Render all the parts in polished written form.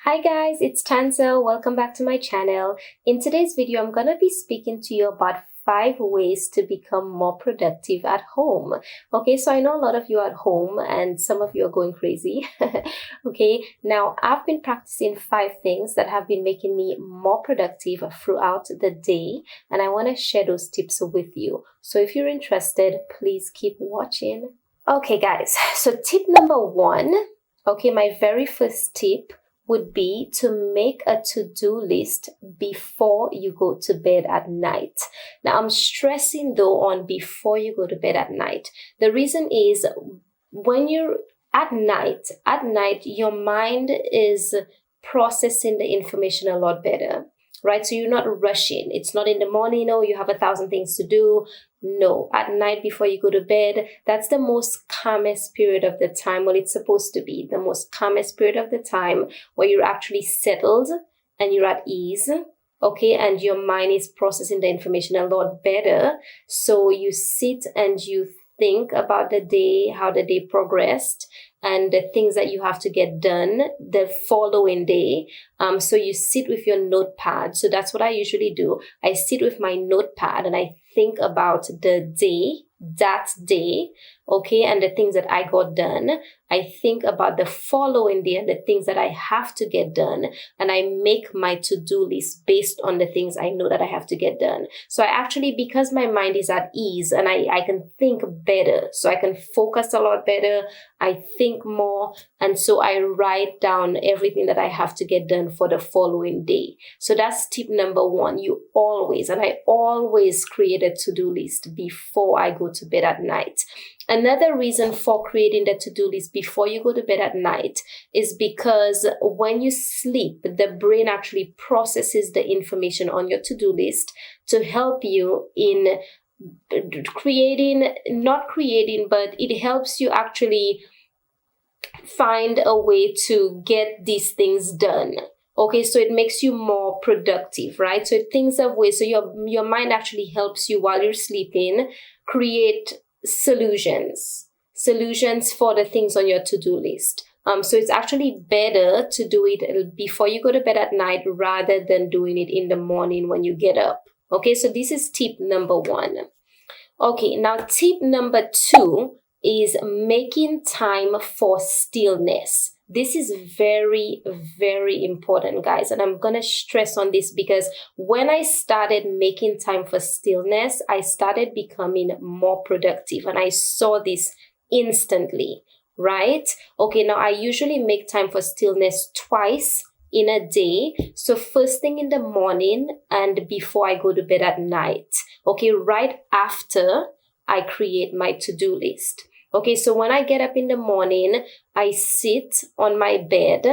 Hi guys, it's Tanzel. Welcome back to my channel. In today's video, I'm gonna be speaking to you about 5 ways to become more productive at home. Okay, so I know a lot of you are at home and some of you are going crazy. Okay, now I've been practicing 5 things that have been making me more productive throughout the day, and I want to share those tips with you. So if you're interested, please keep watching. Okay, guys, so tip number 1, okay, my very first tip would be to make a to-do list before you go to bed at night. Now, I'm stressing though on before you go to bed at night. The reason is when you're at night, your mind is processing the information a lot better, right? So you're not rushing. It's not in the morning, you have 1,000 things to do. No, at night before you go to bed, that's the most calmest period of the time. Well, it's supposed to be the most calmest period of the time where you're actually settled and you're at ease. Okay, and your mind is processing the information a lot better. So you sit and you think about the day, how the day progressed, and the things that you have to get done the following day. So you sit with your notepad. So that's what I usually do. I sit with my notepad and I think about the day, that day, okay, and the things that I got done. I think about the following day and the things that I have to get done, and I make my to-do list based on the things I know that I have to get done. So I actually, because my mind is at ease and I can think better, so I can focus a lot better, I think more, and so I write down everything that I have to get done for the following day. So that's tip number 1. I always create a to-do list before I go to bed at night. Another reason for creating the to-do list before you go to bed at night is because when you sleep, the brain actually processes the information on your to-do list to help you in but it helps you actually find a way to get these things done. Okay, so it makes you more productive, right? So it thinks of ways, so your mind actually helps you while you're sleeping create solutions for the things on your to-do list. So it's actually better to do it before you go to bed at night rather than doing it in the morning when you get up. Okay, so this is tip number 1. Okay, now tip number 2 is making time for stillness. This is very, very important, guys. And I'm going to stress on this because when I started making time for stillness, I started becoming more productive. And I saw this instantly, right? Okay, now I usually make time for stillness twice in a day. So first thing in the morning and before I go to bed at night. Okay, right after I create my to-do list. Okay, so when I get up in the morning, I sit on my bed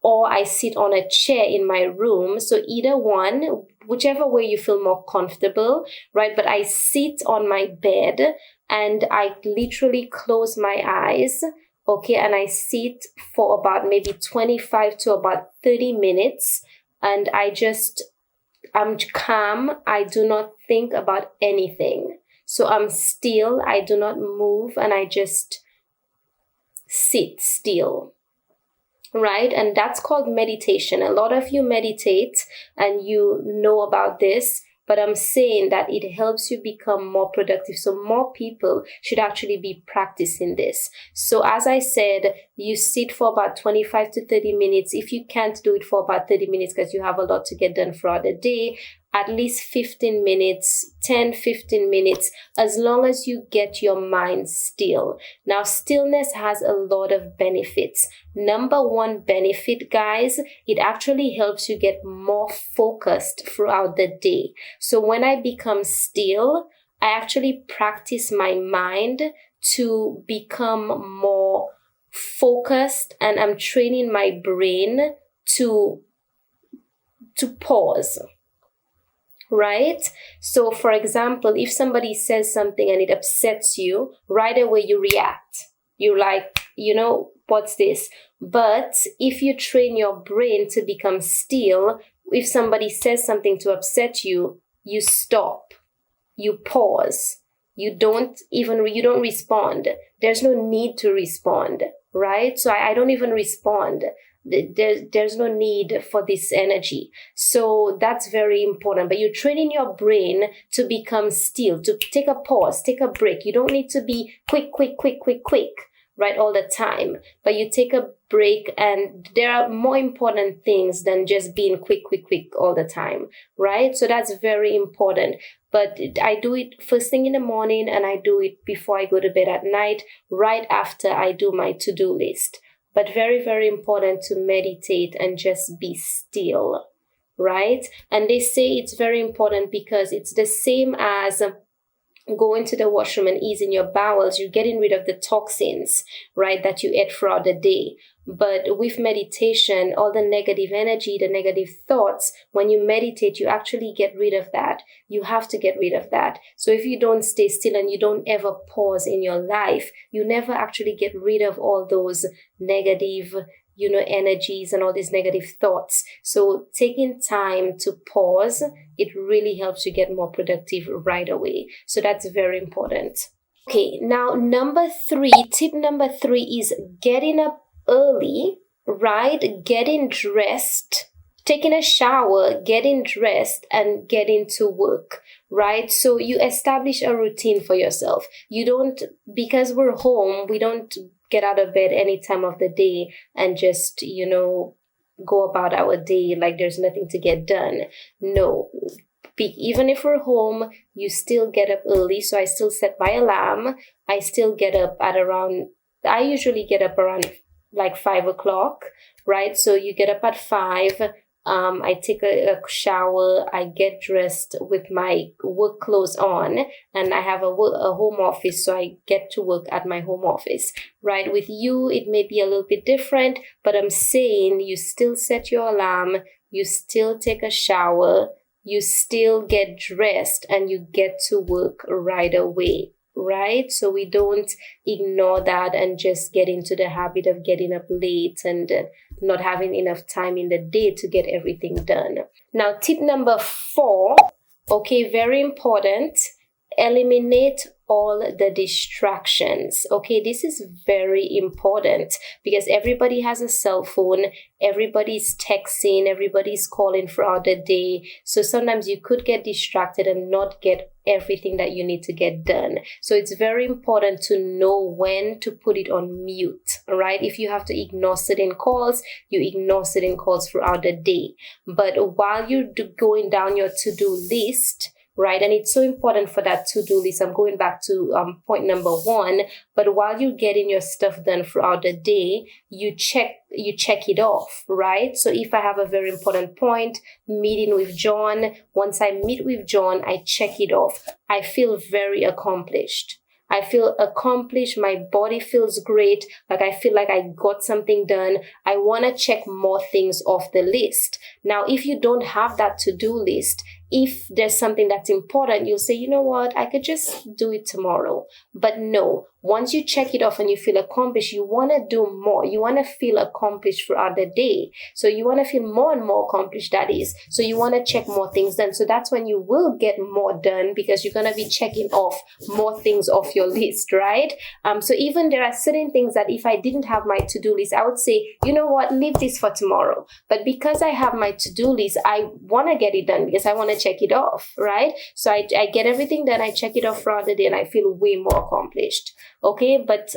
or I sit on a chair in my room. So either one, whichever way you feel more comfortable, right? But I sit on my bed and I literally close my eyes, okay? And I sit for about maybe 25 to about 30 minutes. And I'm calm. I do not think about anything. So I'm still, I do not move, and I just sit still, right? And that's called meditation. A lot of you meditate and you know about this, but I'm saying that it helps you become more productive. So more people should actually be practicing this. So as I said, you sit for about 25 to 30 minutes. If you can't do it for about 30 minutes because you have a lot to get done throughout the day, at least 15 minutes, 10, 15 minutes, as long as you get your mind still. Now, stillness has a lot of benefits. Number 1 benefit, guys, it actually helps you get more focused throughout the day. So when I become still, I actually practice my mind to become more focused, and I'm training my brain to pause. Right? So for example, if somebody says something and it upsets you, right away you react. You're like, what's this? But if you train your brain to become still, if somebody says something to upset you, you stop, you pause, you don't respond. There's no need to respond, right? So I don't even respond. there's no need for this energy. So that's very important. But you're training your brain to become still, to take a pause, take a break. You don't need to be quick, right, all the time. But you take a break, and there are more important things than just being quick all the time, right? So that's very important. But I do it first thing in the morning, and I do it before I go to bed at night, right after I do my to-do list. But very, very important to meditate and just be still, right? And they say it's very important because it's the same as going to the washroom and easing your bowels. You're getting rid of the toxins, right, that you ate throughout the day. But with meditation, all the negative energy, the negative thoughts, when you meditate, you actually get rid of that. You have to get rid of that. So if you don't stay still and you don't ever pause in your life, you never actually get rid of all those negative, energies and all these negative thoughts. So taking time to pause, it really helps you get more productive right away. So that's very important. Okay, now tip number 3 is getting up early, right? Getting dressed, taking a shower, getting dressed, and getting to work, right? So you establish a routine for yourself. You don't, because we're home, we don't get out of bed any time of the day and just, go about our day like there's nothing to get done. No. Even if we're home, you still get up early. So I still set my alarm. I still get up I usually get up around like 5 o'clock, right? So you get up at 5. I take a shower, I get dressed with my work clothes on, and I have a home office, so I get to work at my home office, right? With you, it may be a little bit different, but I'm saying you still set your alarm, you still take a shower, you still get dressed, and you get to work right away. Right? So we don't ignore that and just get into the habit of getting up late and not having enough time in the day to get everything done. Now, tip number 4, okay, very important, eliminate all the distractions. Okay, this is very important because everybody has a cell phone, everybody's texting, everybody's calling throughout the day. So sometimes you could get distracted and not get everything that you need to get done. So it's very important to know when to put it on mute, right? If you have to ignore certain calls, you ignore certain calls throughout the day. But while you're going down your to-do list, right? And it's so important for that to-do list. I'm going back to point number 1. But while you're getting your stuff done throughout the day, you check it off, right? So if I have a very important point, meeting with John, once I meet with John, I check it off. I feel very accomplished. I feel accomplished. My body feels great. Like I feel like I got something done. I want to check more things off the list. Now, if you don't have that to-do list, if there's something that's important, you'll say, you know what, I could just do it tomorrow. But no, once you check it off and you feel accomplished, you want to do more. You want to feel accomplished throughout the day. So you want to feel more and more accomplished, that is. So you want to check more things done. So that's when you will get more done because you're going to be checking off more things off your list, right? So even there are certain things that if I didn't have my to-do list, I would say, you know what, leave this for tomorrow. But because I have my to-do list, I want to get it done because I want to check it off, right? So I get everything done, I check it off throughout the day, and I feel way more accomplished. Okay, but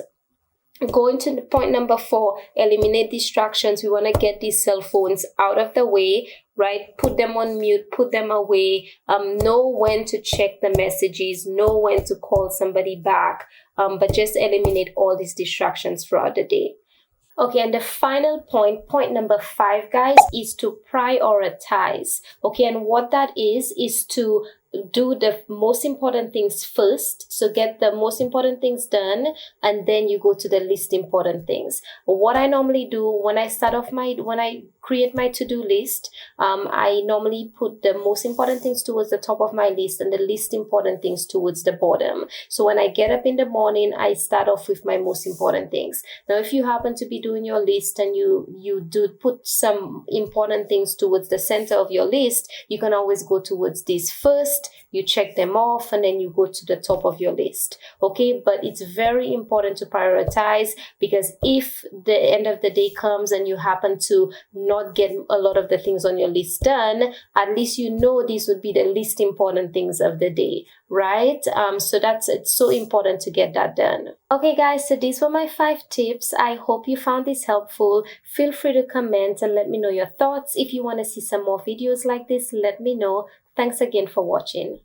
going to point number 4, eliminate distractions. We want to get these cell phones out of the way, right? Put them on mute, put them away. Know when to check the messages, know when to call somebody back, but just eliminate all these distractions throughout the day. Okay, and the final point number 5, guys, is to prioritize. Okay, and what that is to do the most important things first. So get the most important things done, and then you go to the least important things. What I normally do when I create my to-do list, I normally put the most important things towards the top of my list and the least important things towards the bottom. So when I get up in the morning, I start off with my most important things. Now, if you happen to be doing your list and you do put some important things towards the center of your list, you can always go towards this first, you check them off, and then you go to the top of your list. Okay, but it's very important to prioritize, because if the end of the day comes and you happen to not get a lot of the things on your list done, at least you know these would be the least important things of the day, right? So it's so important to get that done. Okay guys, so these were my 5 tips. I hope you found this helpful. Feel free to comment and let me know your thoughts. If you want to see some more videos like this, let me know. Thanks again for watching.